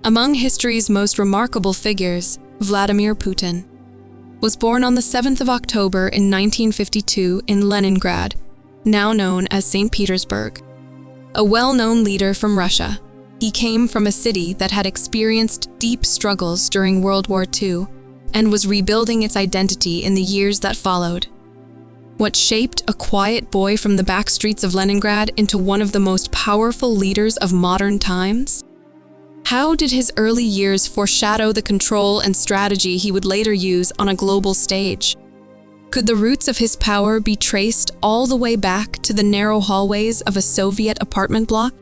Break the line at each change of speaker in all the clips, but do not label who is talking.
Among history's most remarkable figures, Vladimir Putin was born on the 7th of October in 1952 in Leningrad, now known as St. Petersburg. A well-known leader from Russia, he came from a city that had experienced deep struggles during World War II and was rebuilding its identity in the years that followed. What shaped a quiet boy from the back streets of Leningrad into one of the most powerful leaders of modern times? How did his early years foreshadow the control and strategy he would later use on a global stage? Could the roots of his power be traced all the way back to the narrow hallways of a Soviet apartment block?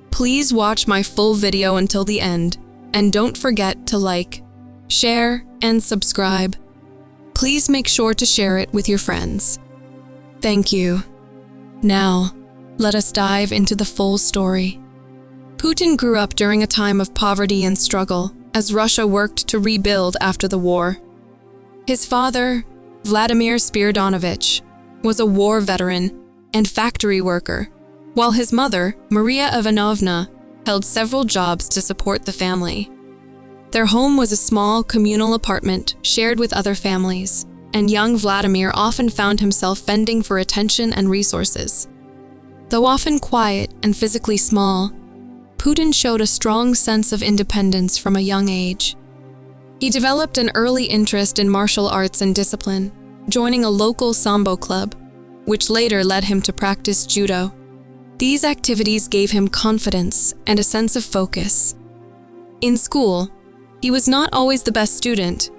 Please watch my full video until the end, and don't forget to like, share, and subscribe. Please make sure to share it with your friends. Thank you. Now, let us dive into the full story. Putin grew up during a time of poverty and struggle as Russia worked to rebuild after the war. His father, Vladimir Spiridonovich, was a war veteran and factory worker, while his mother, Maria Ivanovna, held several jobs to support the family. Their home was a small communal apartment shared with other families, and young Vladimir often found himself fending for attention and resources. Though often quiet and physically small, Putin showed a strong sense of independence from a young age. He developed an early interest in martial arts and discipline, joining a local sambo club, which later led him to practice judo. These activities gave him confidence and a sense of focus. In school, he was not always the best student,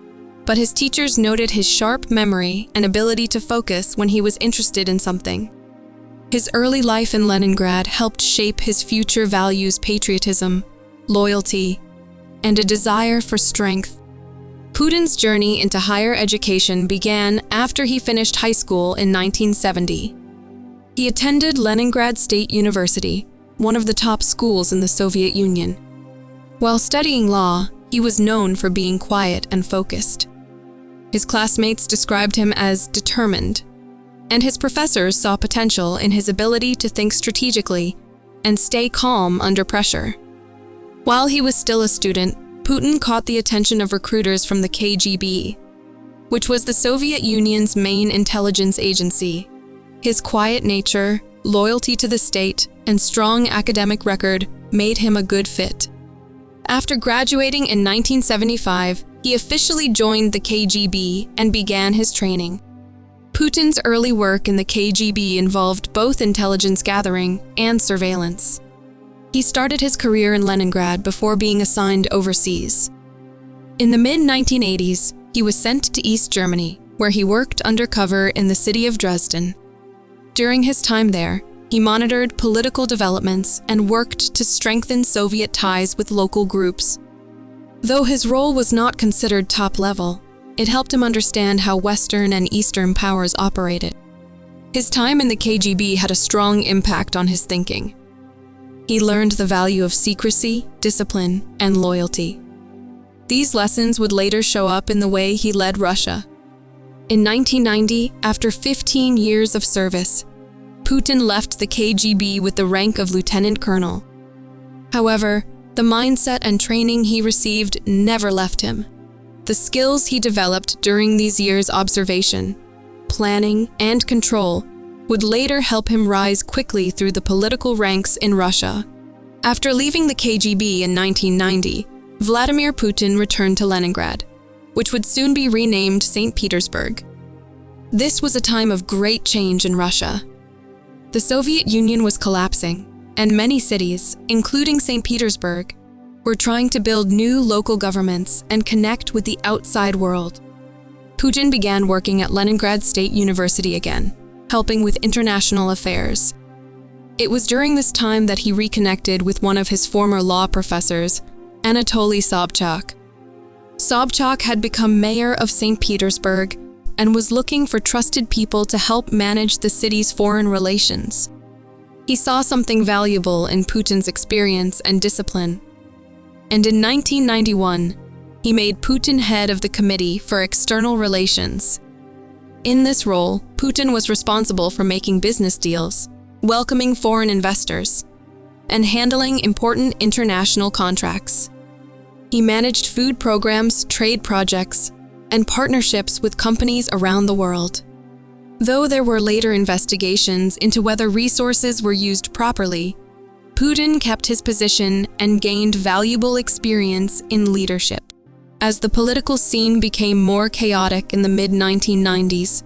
but his teachers noted his sharp memory and ability to focus when he was interested in something. His early life in Leningrad helped shape his future values: patriotism, loyalty, and a desire for strength. Putin's journey into higher education began after he finished high school in 1970. He attended Leningrad State University, one of the top schools in the Soviet Union. While studying law, he was known for being quiet and focused. His classmates described him as determined, and his professors saw potential in his ability to think strategically and stay calm under pressure. While he was still a student, Putin caught the attention of recruiters from the KGB, which was the Soviet Union's main intelligence agency. His quiet nature, loyalty to the state, and strong academic record made him a good fit. After graduating in 1975, he officially joined the KGB and began his training. Putin's early work in the KGB involved both intelligence gathering and surveillance. He started his career in Leningrad before being assigned overseas. In the mid-1980s, he was sent to East Germany, where he worked undercover in the city of Dresden. During his time there, he monitored political developments and worked to strengthen Soviet ties with local groups. Though his role was not considered top-level, it helped him understand how Western and Eastern powers operated. His time in the KGB had a strong impact on his thinking. He learned the value of secrecy, discipline, and loyalty. These lessons would later show up in the way he led Russia. In 1990, after 15 years of service, Putin left the KGB with the rank of lieutenant colonel. However, the mindset and training he received never left him. The skills he developed during these years' observation, planning, and control would later help him rise quickly through the political ranks in Russia. After leaving the KGB in 1990, Vladimir Putin returned to Leningrad, which would soon be renamed St. Petersburg. This was a time of great change in Russia. The Soviet Union was collapsing, and many cities, including St. Petersburg, were trying to build new local governments and connect with the outside world. Putin began working at Leningrad State University again, helping with international affairs. It was during this time that he reconnected with one of his former law professors, Anatoly Sobchak. Sobchak had become mayor of St. Petersburg and was looking for trusted people to help manage the city's foreign relations. He saw something valuable in Putin's experience and discipline. And in 1991, he made Putin head of the Committee for External Relations. In this role, Putin was responsible for making business deals, welcoming foreign investors, and handling important international contracts. He managed food programs, trade projects, and partnerships with companies around the world. Though there were later investigations into whether resources were used properly, Putin kept his position and gained valuable experience in leadership. As the political scene became more chaotic in the mid-1990s,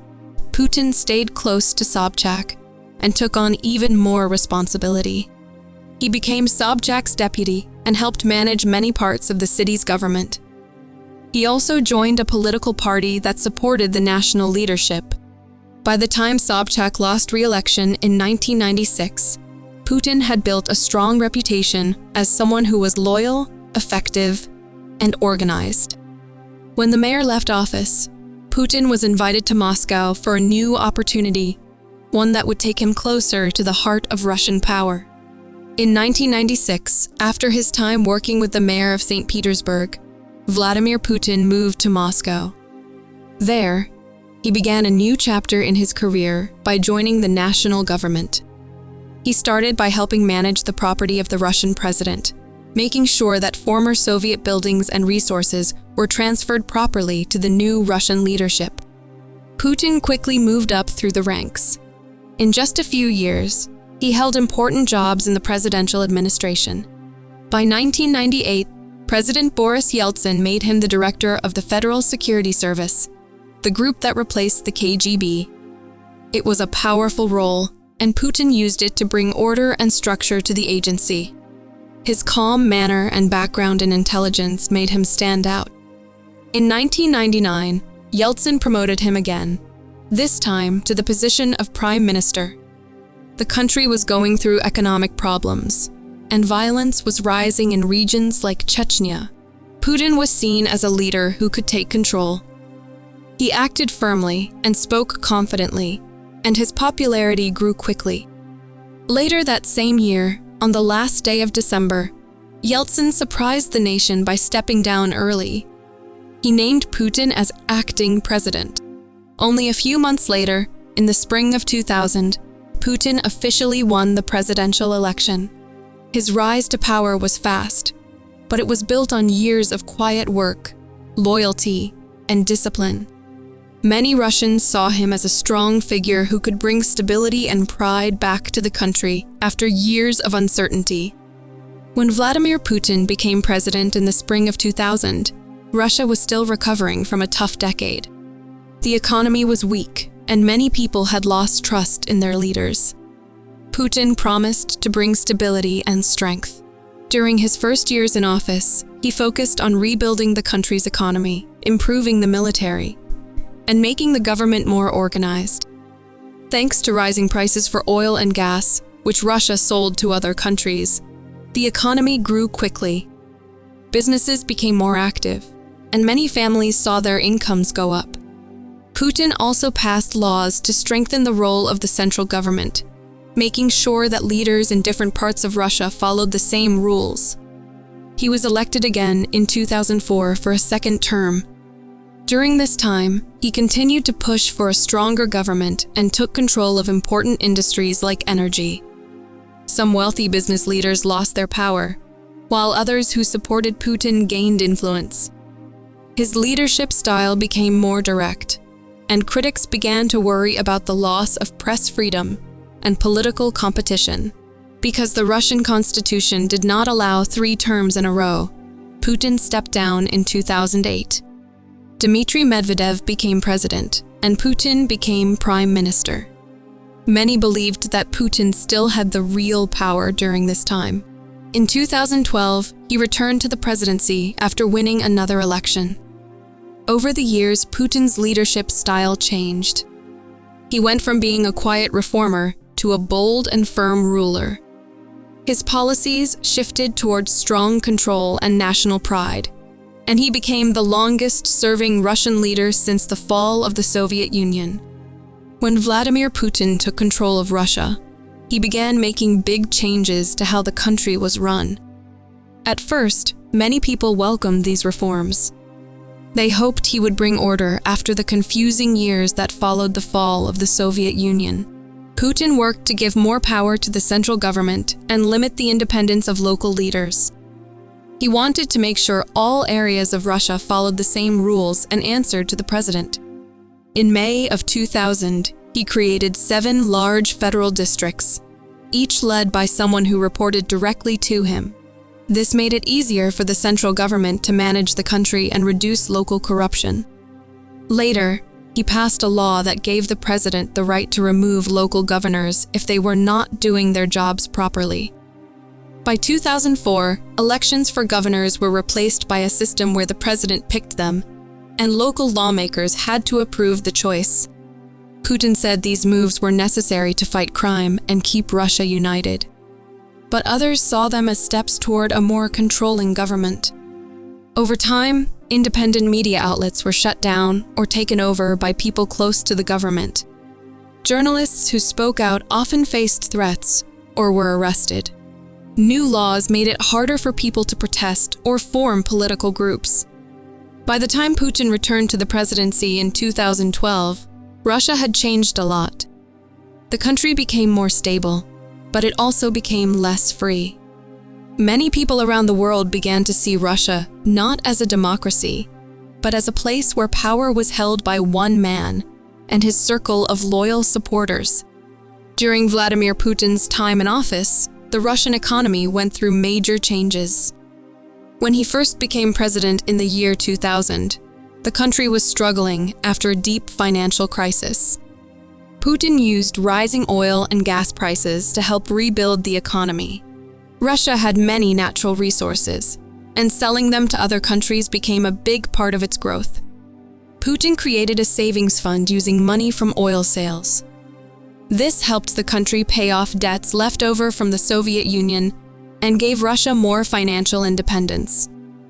Putin stayed close to Sobchak and took on even more responsibility. He became Sobchak's deputy and helped manage many parts of the city's government. He also joined a political party that supported the national leadership. By the time Sobchak lost re-election in 1996, Putin had built a strong reputation as someone who was loyal, effective, and organized. When the mayor left office, Putin was invited to Moscow for a new opportunity, one that would take him closer to the heart of Russian power. In 1996, after his time working with the mayor of St. Petersburg, Vladimir Putin moved to Moscow. There, he began a new chapter in his career by joining the national government. He started by helping manage the property of the Russian president, making sure that former Soviet buildings and resources were transferred properly to the new Russian leadership. Putin quickly moved up through the ranks. In just a few years, he held important jobs in the presidential administration. By 1998, President Boris Yeltsin made him the director of the Federal Security Service, the group that replaced the KGB. It was a powerful role, and Putin used it to bring order and structure to the agency. His calm manner and background in intelligence made him stand out. In 1999, Yeltsin promoted him again, this time to the position of prime minister. The country was going through economic problems, and violence was rising in regions like Chechnya. Putin was seen as a leader who could take control. He acted firmly and spoke confidently, and his popularity grew quickly. Later that same year, on the last day of December, Yeltsin surprised the nation by stepping down early. He named Putin as acting president. Only a few months later, in the spring of 2000, Putin officially won the presidential election. His rise to power was fast, but it was built on years of quiet work, loyalty, and discipline. Many Russians saw him as a strong figure who could bring stability and pride back to the country after years of uncertainty. When Vladimir Putin became president in the spring of 2000, Russia was still recovering from a tough decade. The economy was weak, and many people had lost trust in their leaders. Putin promised to bring stability and strength. During his first years in office, he focused on rebuilding the country's economy, improving the military, and making the government more organized. Thanks to rising prices for oil and gas, which Russia sold to other countries, the economy grew quickly. Businesses became more active, and many families saw their incomes go up. Putin also passed laws to strengthen the role of the central government, making sure that leaders in different parts of Russia followed the same rules. He was elected again in 2004 for a second term. During this time, he continued to push for a stronger government and took control of important industries like energy. Some wealthy business leaders lost their power, while others who supported Putin gained influence. His leadership style became more direct, and critics began to worry about the loss of press freedom and political competition. Because the Russian constitution did not allow 3 terms in a row, Putin stepped down in 2008. Dmitry Medvedev became president, and Putin became prime minister. Many believed that Putin still had the real power during this time. In 2012, he returned to the presidency after winning another election. Over the years, Putin's leadership style changed. He went from being a quiet reformer to a bold and firm ruler. His policies shifted towards strong control and national pride, and he became the longest-serving Russian leader since the fall of the Soviet Union. When Vladimir Putin took control of Russia, he began making big changes to how the country was run. At first, many people welcomed these reforms. They hoped he would bring order after the confusing years that followed the fall of the Soviet Union. Putin worked to give more power to the central government and limit the independence of local leaders. He wanted to make sure all areas of Russia followed the same rules and answered to the president. In May of 2000, he created 7 large federal districts, each led by someone who reported directly to him. This made it easier for the central government to manage the country and reduce local corruption. Later, he passed a law that gave the president the right to remove local governors if they were not doing their jobs properly. By 2004, elections for governors were replaced by a system where the president picked them, and local lawmakers had to approve the choice. Putin said these moves were necessary to fight crime and keep Russia united. But others saw them as steps toward a more controlling government. Over time, independent media outlets were shut down or taken over by people close to the government. Journalists who spoke out often faced threats or were arrested. New laws made it harder for people to protest or form political groups. By the time Putin returned to the presidency in 2012, Russia had changed a lot. The country became more stable, but it also became less free. Many people around the world began to see Russia not as a democracy, but as a place where power was held by one man and his circle of loyal supporters. During Vladimir Putin's time in office, the Russian economy went through major changes. When he first became president in the year 2000, the country was struggling after a deep financial crisis. Putin used rising oil and gas prices to help rebuild the economy. Russia had many natural resources, and selling them to other countries became a big part of its growth. Putin created a savings fund using money from oil sales. This helped the country pay off debts left over from the Soviet Union and gave Russia more financial independence.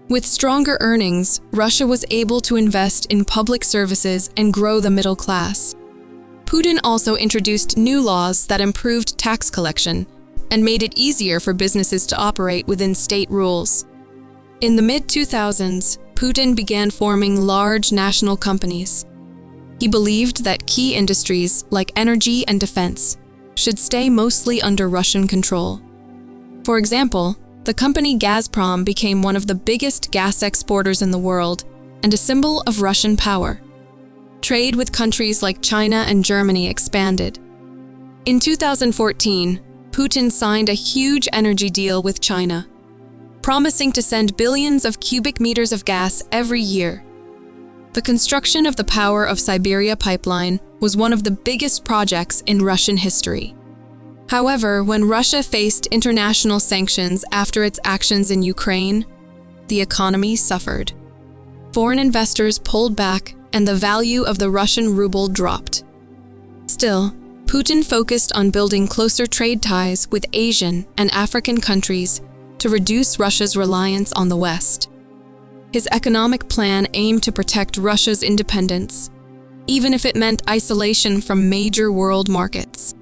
With stronger earnings, Russia was able to invest in public services and grow the middle class. Putin also introduced new laws that improved tax collection and made it easier for businesses to operate within state rules. In the mid-2000s, Putin began forming large national companies. He believed that key industries like energy and defense should stay mostly under Russian control. For example, the company Gazprom became one of the biggest gas exporters in the world and a symbol of Russian power. Trade with countries like China and Germany expanded. In 2014, Putin signed a huge energy deal with China, promising to send billions of cubic meters of gas every year. The construction of the Power of Siberia pipeline was one of the biggest projects in Russian history. However, when Russia faced international sanctions after its actions in Ukraine, the economy suffered. Foreign investors pulled back and the value of the Russian ruble dropped. Still, Putin focused on building closer trade ties with Asian and African countries to reduce Russia's reliance on the West. His economic plan aimed to protect Russia's independence, even if it meant isolation from major world markets.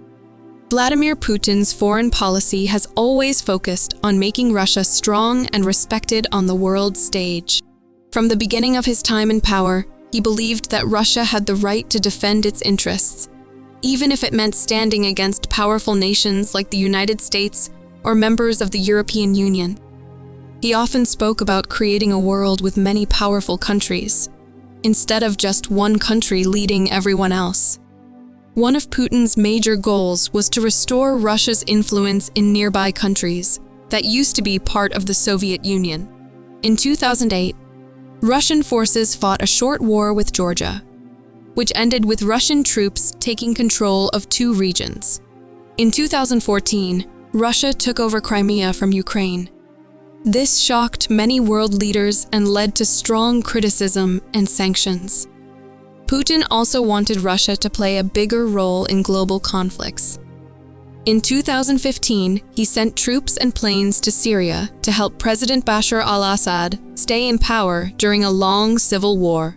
Vladimir Putin's foreign policy has always focused on making Russia strong and respected on the world stage. From the beginning of his time in power, he believed that Russia had the right to defend its interests, even if it meant standing against powerful nations like the United States or members of the European Union. He often spoke about creating a world with many powerful countries, instead of just one country leading everyone else. One of Putin's major goals was to restore Russia's influence in nearby countries that used to be part of the Soviet Union. In 2008, Russian forces fought a short war with Georgia, which ended with Russian troops taking control of 2 regions. In 2014, Russia took over Crimea from Ukraine. This shocked many world leaders and led to strong criticism and sanctions. Putin also wanted Russia to play a bigger role in global conflicts. In 2015, he sent troops and planes to Syria to help President Bashar al-Assad stay in power during a long civil war.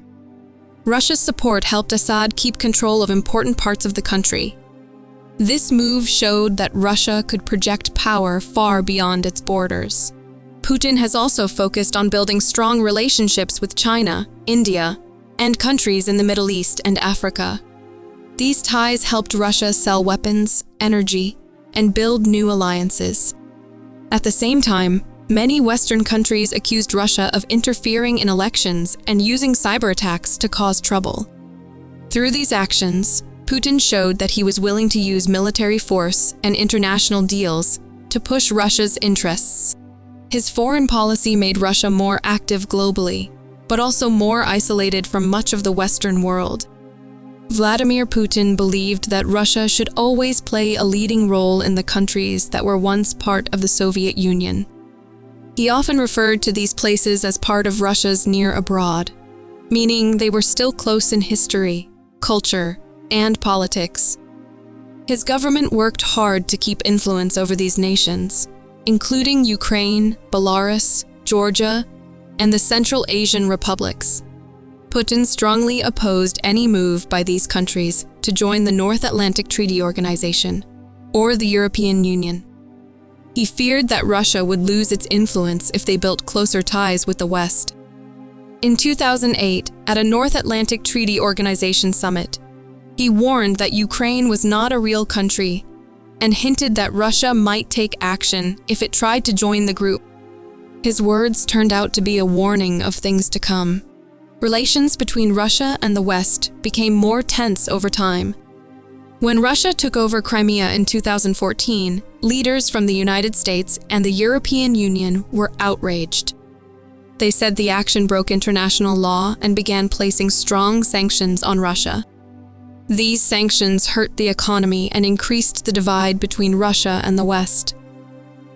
Russia's support helped Assad keep control of important parts of the country. This move showed that Russia could project power far beyond its borders. Putin has also focused on building strong relationships with China, India, and countries in the Middle East and Africa. These ties helped Russia sell weapons, energy, and build new alliances. At the same time, Many Western countries accused Russia of interfering in elections and using cyber attacks to cause trouble. Through these actions, Putin showed that he was willing to use military force and international deals to push Russia's interests. His foreign policy made Russia more active globally, but also more isolated from much of the Western world. Vladimir Putin believed that Russia should always play a leading role in the countries that were once part of the Soviet Union. He often referred to these places as part of Russia's near abroad, meaning they were still close in history, culture, and politics. His government worked hard to keep influence over these nations, including Ukraine, Belarus, Georgia, and the Central Asian republics. Putin strongly opposed any move by these countries to join the North Atlantic Treaty Organization or the European Union. He feared that Russia would lose its influence if they built closer ties with the West. In 2008, at a North Atlantic Treaty Organization summit, he warned that Ukraine was not a real country and hinted that Russia might take action if it tried to join the group. His words turned out to be a warning of things to come. Relations between Russia and the West became more tense over time. When Russia took over Crimea in 2014, leaders from the United States and the European Union were outraged. They said the action broke international law and began placing strong sanctions on Russia. These sanctions hurt the economy and increased the divide between Russia and the West.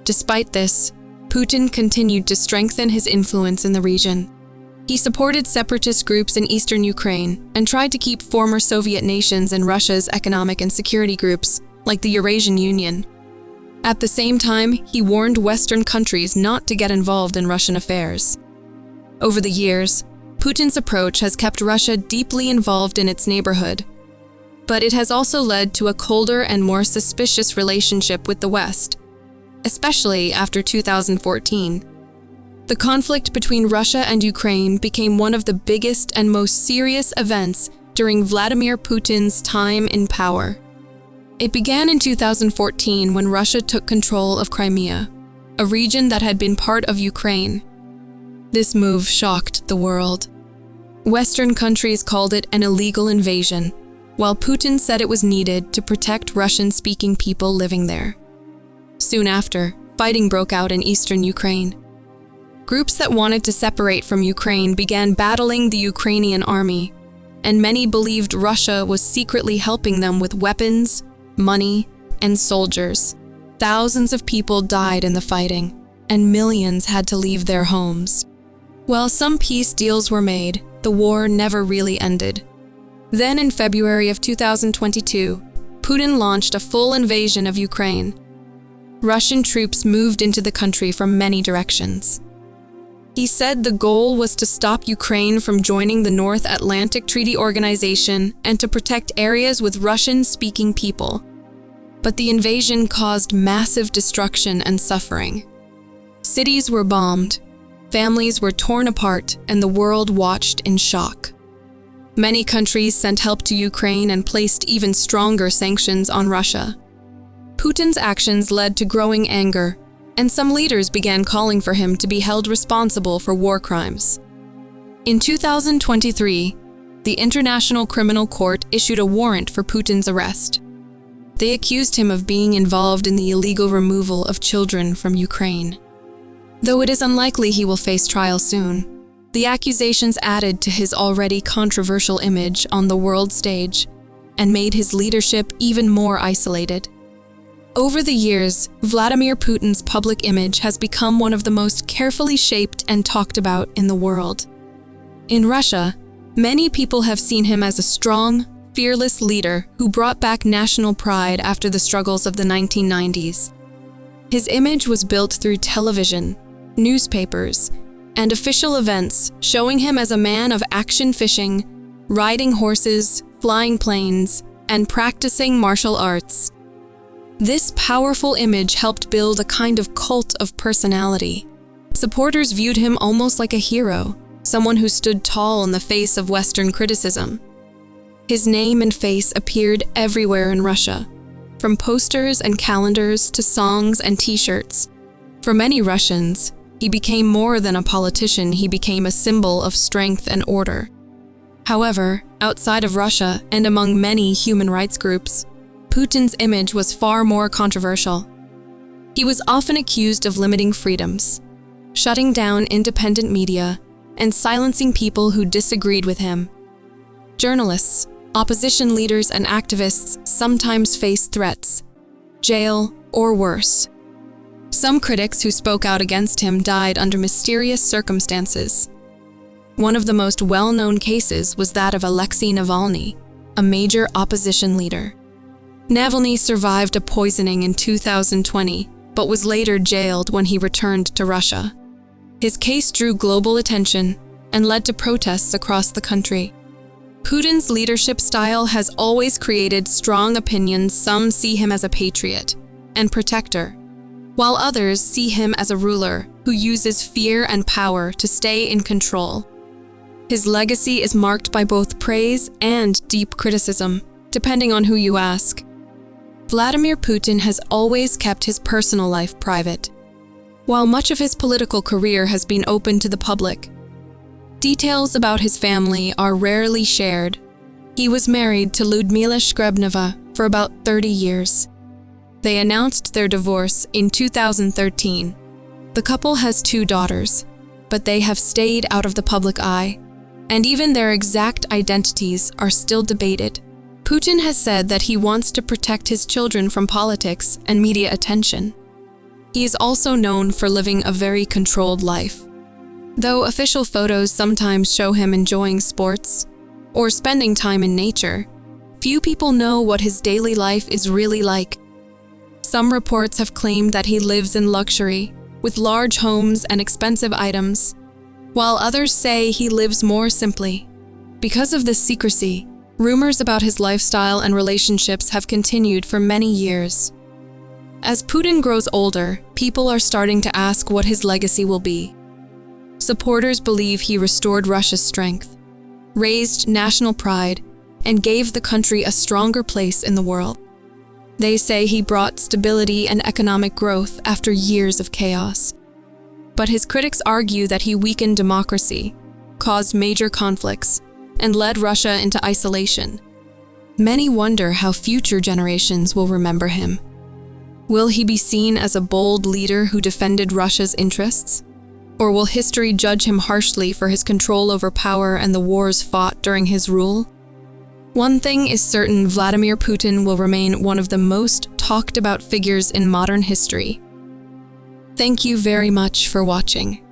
Despite this, Putin continued to strengthen his influence in the region. He supported separatist groups in eastern Ukraine and tried to keep former Soviet nations in Russia's economic and security groups, like the Eurasian Union. At the same time, he warned Western countries not to get involved in Russian affairs. Over the years, Putin's approach has kept Russia deeply involved in its neighborhood, but it has also led to a colder and more suspicious relationship with the West, especially after 2014. The conflict between Russia and Ukraine became one of the biggest and most serious events during Vladimir Putin's time in power. It began in 2014 when Russia took control of Crimea, a region that had been part of Ukraine. This move shocked the world. Western countries called it an illegal invasion, while Putin said it was needed to protect Russian-speaking people living there. Soon after, fighting broke out in eastern Ukraine. Groups that wanted to separate from Ukraine began battling the Ukrainian army, and many believed Russia was secretly helping them with weapons, money, and soldiers. Thousands of people died in the fighting, and millions had to leave their homes. While some peace deals were made, the war never really ended. Then in February of 2022, Putin launched a full invasion of Ukraine. Russian troops moved into the country from many directions. He said the goal was to stop Ukraine from joining the North Atlantic Treaty Organization and to protect areas with Russian-speaking people. But the invasion caused massive destruction and suffering. Cities were bombed, families were torn apart, and the world watched in shock. Many countries sent help to Ukraine and placed even stronger sanctions on Russia. Putin's actions led to growing anger, and some leaders began calling for him to be held responsible for war crimes. In 2023, the International Criminal Court issued a warrant for Putin's arrest. They accused him of being involved in the illegal removal of children from Ukraine. Though it is unlikely he will face trial soon, the accusations added to his already controversial image on the world stage and made his leadership even more isolated. Over the years, Vladimir Putin's public image has become one of the most carefully shaped and talked about in the world. In Russia, many people have seen him as a strong, fearless leader who brought back national pride after the struggles of the 1990s. His image was built through television, newspapers, and official events, showing him as a man of action fishing, riding horses, flying planes, and practicing martial arts. This powerful image helped build a kind of cult of personality. Supporters viewed him almost like a hero, someone who stood tall in the face of Western criticism. His name and face appeared everywhere in Russia, from posters and calendars to songs and t-shirts. For many Russians, He became more than a politician, he became a symbol of strength and order. However, outside of Russia and among many human rights groups, Putin's image was far more controversial. He was often accused of limiting freedoms, shutting down independent media, and silencing people who disagreed with him. Journalists, opposition leaders, and activists sometimes faced threats, jail, or worse. Some critics who spoke out against him died under mysterious circumstances. One of the most well-known cases was that of Alexei Navalny, a major opposition leader. Navalny survived a poisoning in 2020, but was later jailed when he returned to Russia. His case drew global attention and led to protests across the country. Putin's leadership style has always created strong opinions. Some see him as a patriot and protector, while others see him as a ruler who uses fear and power to stay in control. His legacy is marked by both praise and deep criticism, depending on who you ask. Vladimir Putin has always kept his personal life private, while much of his political career has been open to the public. Details about his family are rarely shared. He was married to Lyudmila Shkrebneva for about 30 years. They announced their divorce in 2013. The couple has 2 daughters, but they have stayed out of the public eye, and even their exact identities are still debated. Putin has said that he wants to protect his children from politics and media attention. He is also known for living a very controlled life. Though official photos sometimes show him enjoying sports or spending time in nature, few people know what his daily life is really like. Some reports have claimed that he lives in luxury, with large homes and expensive items, while others say he lives more simply. Because of this secrecy, rumors about his lifestyle and relationships have continued for many years. As Putin grows older, people are starting to ask what his legacy will be. Supporters believe he restored Russia's strength, raised national pride, and gave the country a stronger place in the world. They say he brought stability and economic growth after years of chaos. But his critics argue that he weakened democracy, caused major conflicts, and led Russia into isolation. Many wonder how future generations will remember him. Will he be seen as a bold leader who defended Russia's interests? Or will history judge him harshly for his control over power and the wars fought during his rule? One thing is certain: Vladimir Putin will remain one of the most talked about figures in modern history. Thank you very much for watching.